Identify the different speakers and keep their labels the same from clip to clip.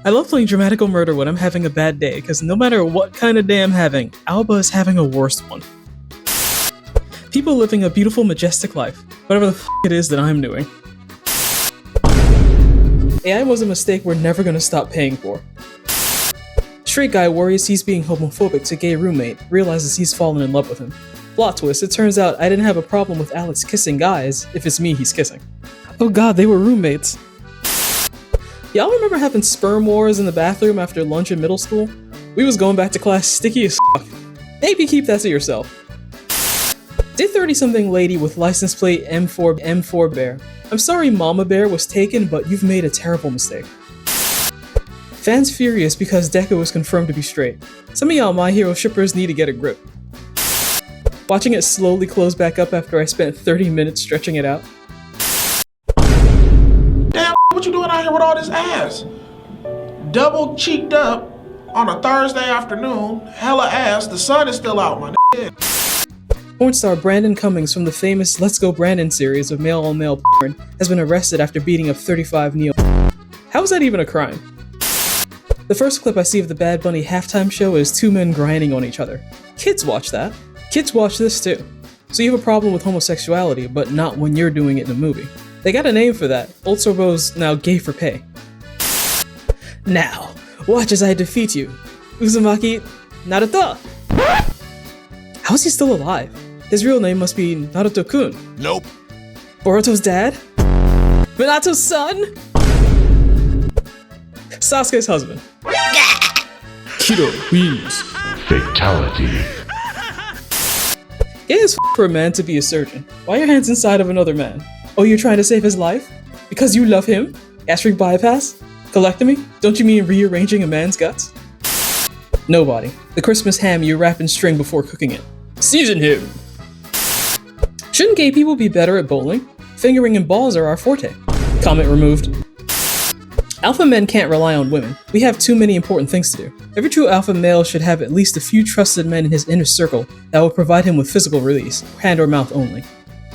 Speaker 1: I love playing Dramatical Murder when I'm having a bad day, because no matter what kind of day I'm having, Alba is having a worse one. People living a beautiful, majestic life, whatever the f it is that I'm doing. AI was a mistake we're never gonna stop paying for. Straight guy worries he's being homophobic to gay roommate, realizes he's fallen in love with him. Plot twist, it turns out I didn't have a problem with Alex kissing guys, if it's me he's kissing. Oh god, they were roommates. Y'all remember having sperm wars in the bathroom after lunch in middle school? We was going back to class sticky as fuck. Maybe keep that to yourself. Dear 30-something lady with license plate M4 Bear. I'm sorry Mama Bear was taken, but you've made a terrible mistake. Fans furious because Deku was confirmed to be straight. Some of y'all My Hero shippers need to get a grip. Watching it slowly close back up after I spent 30 minutes stretching it out.
Speaker 2: Damn, what you doing out here with all this ass? Double cheeked up on a Thursday afternoon, hella ass, the sun is still out, my nigga.
Speaker 1: Porn star Brandon Cummings from the famous Let's Go Brandon series of male-on-male porn has been arrested after beating up 35 neo. How is that even a crime? The first clip I see of the Bad Bunny halftime show is two men grinding on each other. Kids watch that. Kids watch this too. So you have a problem with homosexuality, but not when you're doing it in a movie. They got a name for that. Old Sorbo's now gay for pay. Now, watch as I defeat you. Uzumaki Naruto! How is he still alive? His real name must be Naruto-kun.
Speaker 3: Nope.
Speaker 1: Boruto's dad? Minato's son? Sasuke's husband. Kido wins.
Speaker 3: Fatality.
Speaker 1: It is for a man to be a surgeon. Why are your hands inside of another man? Oh, you're trying to save his life? Because you love him? Gastric bypass? Colectomy? Don't you mean rearranging a man's guts? Nobody. The Christmas ham you wrap in string before cooking it. Season him! Shouldn't gay people be better at bowling? Fingering and balls are our forte. Comment removed. Alpha men can't rely on women. We have too many important things to do. Every true alpha male should have at least a few trusted men in his inner circle that will provide him with physical release, hand or mouth only,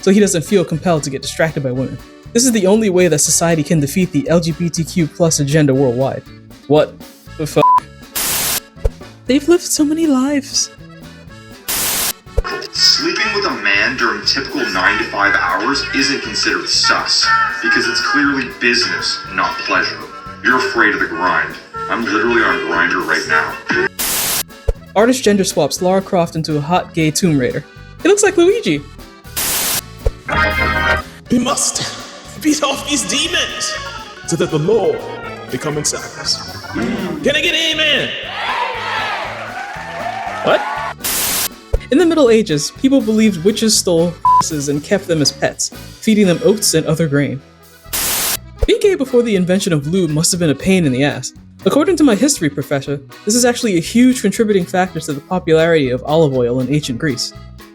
Speaker 1: so he doesn't feel compelled to get distracted by women. This is the only way that society can defeat the LGBTQ+ agenda worldwide. What the f***? They've lived so many lives.
Speaker 4: Sleeping with a man during typical 9 to 5 hours isn't considered sus, because it's clearly business, not pleasure. You're afraid of the grind. I'm literally on Grindr right now.
Speaker 1: Artist gender swaps Lara Croft into a hot gay Tomb Raider. He looks like Luigi.
Speaker 5: We must beat off these demons so that the Lord may come inside us. Can I get an amen?
Speaker 1: What? In the Middle Ages, people believed witches stole asses and kept them as pets, feeding them oats and other grain. Being gay before the invention of lube must have been a pain in the ass. According to my history professor, this is actually a huge contributing factor to the popularity of olive oil in ancient Greece.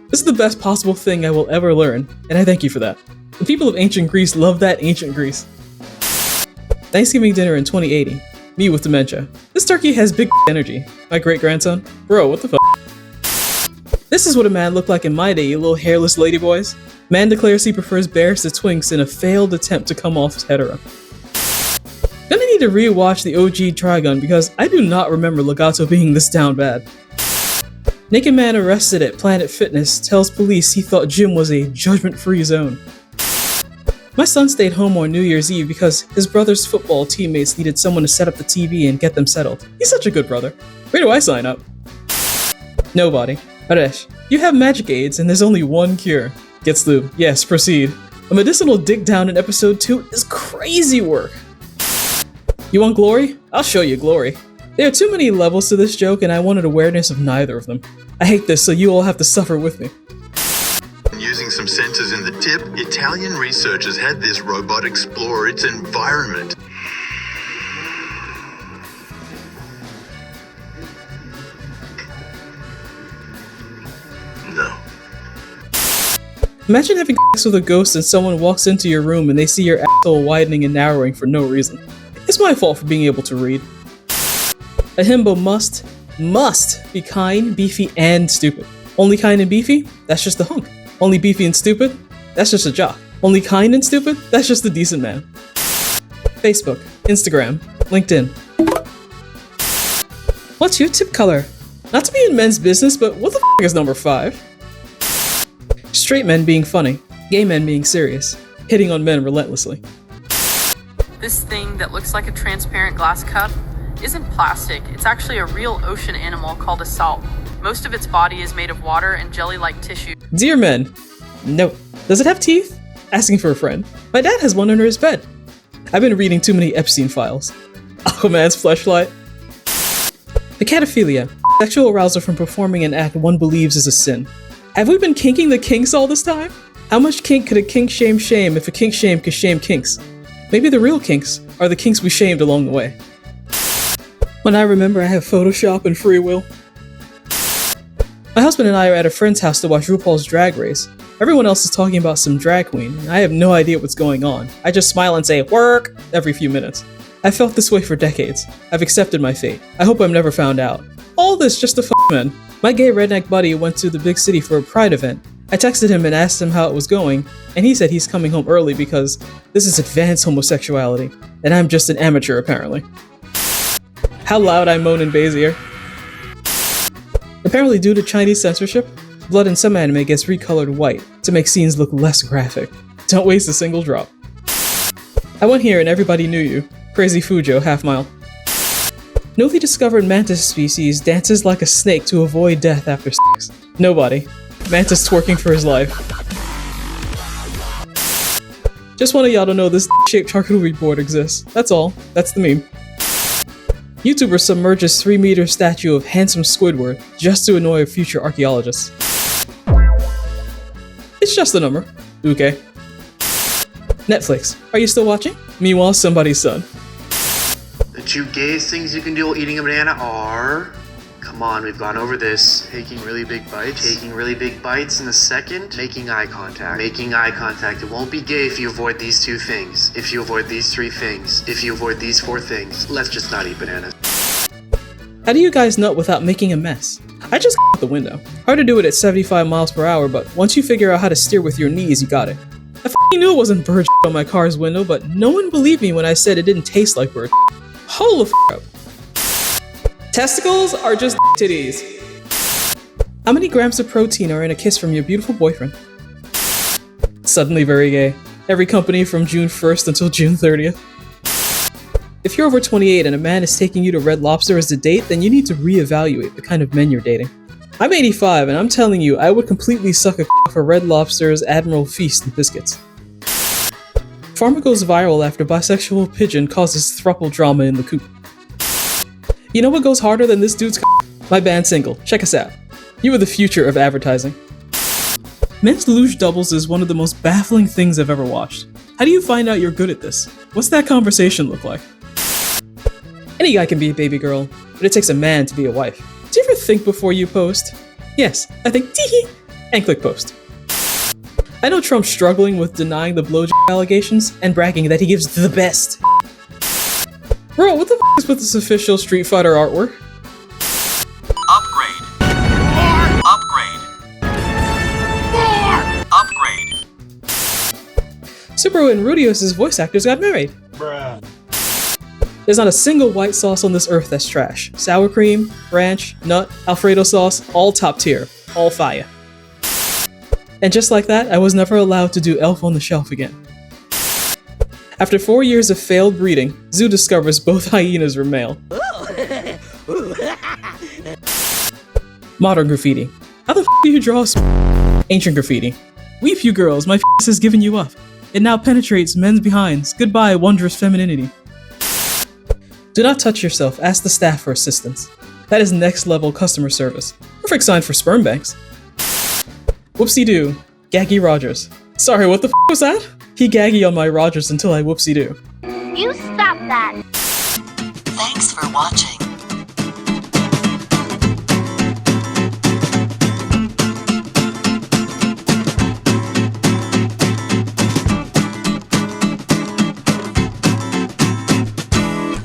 Speaker 1: This is the best possible thing I will ever learn, and I thank you for that. The people of ancient Greece love that ancient Greece. Thanksgiving dinner in 2080. Me with dementia. This turkey has big energy. My great-grandson? Bro, what the fuck? This is what a man looked like in my day, you little hairless ladyboys. Man declares he prefers bears to twinks in a failed attempt to come off as hetero. Gonna need to rewatch the OG Trigun because I do not remember Legato being this down bad. Naked man arrested at Planet Fitness tells police he thought gym was a judgment-free zone. My son stayed home on New Year's Eve because his brother's football teammates needed someone to set up the TV and get them settled. He's such a good brother. Where do I sign up? Nobody. Haresh, you have magic aids and there's only one cure. Gets lube. Yes, proceed. A medicinal dig down in episode 2 is crazy work. You want glory? I'll show you glory. There are too many levels to this joke and I wanted awareness of neither of them. I hate this, so you all have to suffer with me.
Speaker 6: Using some sensors in the tip, Italian researchers had this robot explore its environment. No.
Speaker 1: Imagine having sex with a ghost and someone walks into your room and they see your asshole widening and narrowing for no reason. It's my fault for being able to read. A himbo must be kind, beefy, and stupid. Only kind and beefy? That's just a hunk. Only beefy and stupid? That's just a jock. Only kind and stupid? That's just a decent man. Facebook, Instagram, LinkedIn. What's your tip color? Not to be in men's business, but what the f is number 5? Straight men being funny, gay men being serious, hitting on men relentlessly.
Speaker 3: This thing that looks like a transparent glass cup isn't plastic. It's actually a real ocean animal called a salt. Most of its body is made of water and jelly-like tissue.
Speaker 1: Dear men, no. Does it have teeth? Asking for a friend. My dad has one under his bed. I've been reading too many Epstein files. Aquaman's fleshlight. Acatophilia, sexual arousal from performing an act one believes is a sin. Have we been kinking the kinks all this time? How much kink could a kink shame if a kink shame could shame kinks? Maybe the real kinks are the kinks we shamed along the way. When I remember I have Photoshop and free will. My husband and I are at a friend's house to watch RuPaul's Drag Race. Everyone else is talking about some drag queen, and I have no idea what's going on. I just smile and say, "Work!" every few minutes. I've felt this way for decades. I've accepted my fate. I hope I'm never found out. All this just to f*** men. My gay redneck buddy went to the big city for a pride event. I texted him and asked him how it was going, and he said he's coming home early because this is advanced homosexuality, and I'm just an amateur apparently. How loud I moan in Bezier. Apparently due to Chinese censorship, blood in some anime gets recolored white to make scenes look less graphic. Don't waste a single drop. I went here and everybody knew you. Crazy Fujo, half mile. Newly discovered mantis species dances like a snake to avoid death after sex. Nobody. Mantis twerking for his life. Just wanted y'all to know this shaped charcuterie board exists. That's all. That's the meme. YouTuber submerges 3-meter statue of handsome Squidward just to annoy future archaeologists. It's just a number. Okay. Netflix. Are you still watching? Meanwhile, somebody's son.
Speaker 7: The 2 gayest things you can do while eating a banana are... Come on, we've gone over this. Taking really big bites. Taking really big bites. And the second, making eye contact. Making eye contact. It won't be gay if you avoid these 2 things. If you avoid these 3 things. If you avoid these 4 things. Let's just not eat bananas.
Speaker 1: How do you guys nut without making a mess? I just out the window. Hard to do it at 75 miles per hour, but once you figure out how to steer with your knees, you got it. I f***ing knew it wasn't bird on my car's window, but no one believed me when I said it didn't taste like bird. Hold the f*** up. Testicles are just titties. How many grams of protein are in a kiss from your beautiful boyfriend? Suddenly very gay. Every company from June 1st until June 30th. If you're over 28 and a man is taking you to Red Lobster as a date, then you need to reevaluate the kind of men you're dating. I'm 85 and I'm telling you, I would completely suck a for Red Lobster's Admiral Feast and biscuits. Farmer goes viral after bisexual pigeon causes throuple drama in the coop. You know what goes harder than this dude's My band single. Check us out. You are the future of advertising. Men's luge doubles is one of the most baffling things I've ever watched. How do you find out you're good at this? What's that conversation look like? Any guy can be a baby girl, but it takes a man to be a wife. Do you ever think before you post? Yes, I think tee and click post. I know Trump's struggling with denying the blowjob allegations and bragging that he gives the best. Bro, what the f is with this official Street Fighter artwork?
Speaker 8: Upgrade. More. Upgrade. More. Upgrade.
Speaker 1: Subaru and Rudios' voice actors got married.
Speaker 5: Bruh.
Speaker 1: There's not a single white sauce on this earth that's trash. Sour cream, ranch, nut, Alfredo sauce, all top tier, all fire. And just like that, I was never allowed to do Elf on the Shelf again. After 4 years of failed breeding, Zoo discovers both hyenas were male. Modern graffiti. How the f do you draw ancient graffiti? Weep you girls, my f has given you up. It now penetrates men's behinds. Goodbye, wondrous femininity. Do not touch yourself, ask the staff for assistance. That is next level customer service. Perfect sign for sperm banks. Whoopsie-doo. Gaggy Rogers. Sorry, what the f was that? He gaggy on my Rogers until I whoopsie-doo.
Speaker 9: You stop that!
Speaker 8: Thanks for watching.